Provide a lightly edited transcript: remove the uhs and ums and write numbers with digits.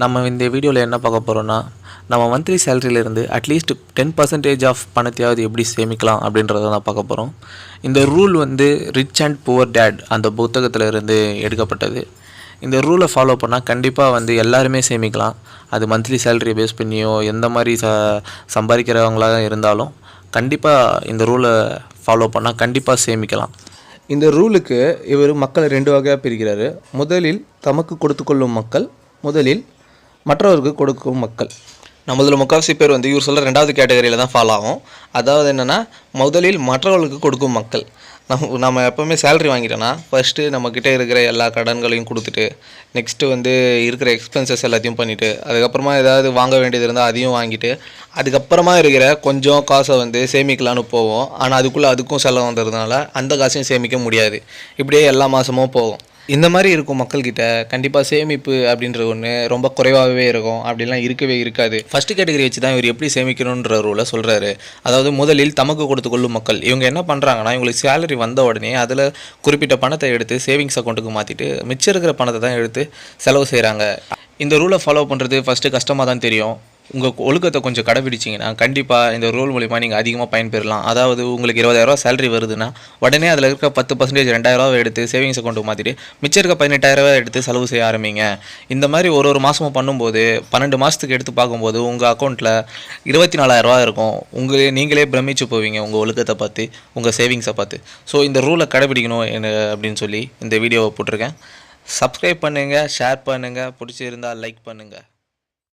நம்ம இந்த வீடியோவில் என்ன பார்க்க போகிறோன்னா, நம்ம மந்த்லி சேலரியிலேருந்து அட்லீஸ்ட் 10% ஆஃப் பணத்தையாவது எப்படி சேமிக்கலாம் அப்படின்றத தான் பார்க்க போகிறோம். இந்த ரூல் வந்து ரிச் அண்ட் புவர் டேட் அந்த புத்தகத்தில் இருந்து எடுக்கப்பட்டது. இந்த ரூலை ஃபாலோ பண்ணால் கண்டிப்பாக வந்து எல்லாருமே சேமிக்கலாம். அது மந்த்லி சேலரியை பேஸ் பண்ணியோ எந்த மாதிரி சம்பாதிக்கிறவங்களாக இருந்தாலும் கண்டிப்பாக இந்த ரூலை ஃபாலோ பண்ணால் கண்டிப்பாக சேமிக்கலாம். இந்த ரூலுக்கு இவர் மக்களை 2 வகையாக பிரிக்கிறாரு. முதலில் தமக்கு கொடுத்து கொள்ளும் மக்கள், முதலில் மற்றவருக்கு கொடுக்கும் மக்கள். நம்மளதில் முக்கால்வாசி பேர் வந்து இவர் சொல்கிற 2வது கேட்டகரியில் தான் ஃபாலோ ஆகும். அதாவது என்னென்னா, முதலில் மற்றவர்களுக்கு கொடுக்கும் மக்கள். நம்ம எப்போவுமே சேலரி வாங்கிட்டோன்னா ஃபஸ்ட்டு நம்மக்கிட்ட இருக்கிற எல்லா கடன்களையும் கொடுத்துட்டு, நெக்ஸ்ட்டு வந்து இருக்கிற எக்ஸ்பென்சஸ் எல்லாத்தையும் பண்ணிவிட்டு, அதுக்கப்புறமா ஏதாவது வாங்க வேண்டியது இருந்தால் அதையும் வாங்கிட்டு, அதுக்கப்புறமா இருக்கிற கொஞ்சம் காசை வந்து சேமிக்கலான்னு போவோம். ஆனால் அதுக்கும் செலவு வந்துடுறதுனால அந்த காசையும் சேமிக்க முடியாது. இப்படியே எல்லா மாதமும் போகும். இந்த மாதிரி இருக்கும் மக்கள்கிட்ட கண்டிப்பாக சேமிப்பு அப்படின்ற ஒன்று ரொம்ப குறைவாகவே இருக்கும். அப்படிலாம் இருக்கவே இருக்காது. ஃபஸ்ட்டு கேட்டகரி வச்சு தான் இவர் எப்படி சேமிக்கணுன்ற ரூலை சொல்கிறாரு. அதாவது முதலில் தமக்கு கொடுத்து கொள்ளும் மக்கள். இவங்க என்ன பண்ணுறாங்கன்னா, இவங்களுக்கு சேலரி வந்த உடனே அதில் குறிப்பிட்ட பணத்தை எடுத்து சேவிங்ஸ் அக்கௌண்ட்டுக்கு மாற்றிட்டு மிச்சம் இருக்கிற பணத்தை தான் எடுத்து செலவு செய்கிறாங்க. இந்த ரூலை ஃபாலோ பண்ணுறது ஃபஸ்ட்டு கஷ்டமாக தான் தெரியும். உங்கள் ஒழுக்கத்தை கொஞ்சம் கடைபிடிச்சிங்கன்னா கண்டிப்பாக இந்த ரூல் மூலிமா நீங்கள் அதிகமாக பயன்பெறலாம். அதாவது உங்களுக்கு 20,000 சேலரி வருதுன்னா உடனே அதில் இருக்க 10% 2,000 எடுத்து சேவிங்ஸ் அக்கௌண்ட்டுக்கு மாற்றிட்டு மிச்சம் இருக்க 18,000 எடுத்து செலவு செய்ய ஆரம்பிங்க. இந்த மாதிரி ஒரு மாதமும் பண்ணும்போது 12 மாதத்துக்கு எடுத்து பார்க்கும்போது உங்கள் அக்கௌண்ட்டில் 24,000 இருக்கும். நீங்களே பிரமிச்சு போவீங்க உங்கள் ஒழுக்கத்தை பார்த்து, உங்கள் சேவிங்ஸை பார்த்து. ஸோ இந்த ரூலை கடைபிடிக்கணும் அப்படின்னு சொல்லி இந்த வீடியோவை போட்டிருக்கேன். சப்ஸ்கிரைப் பண்ணுங்கள், ஷேர் பண்ணுங்கள், பிடிச்சிருந்தால் லைக் பண்ணுங்கள்.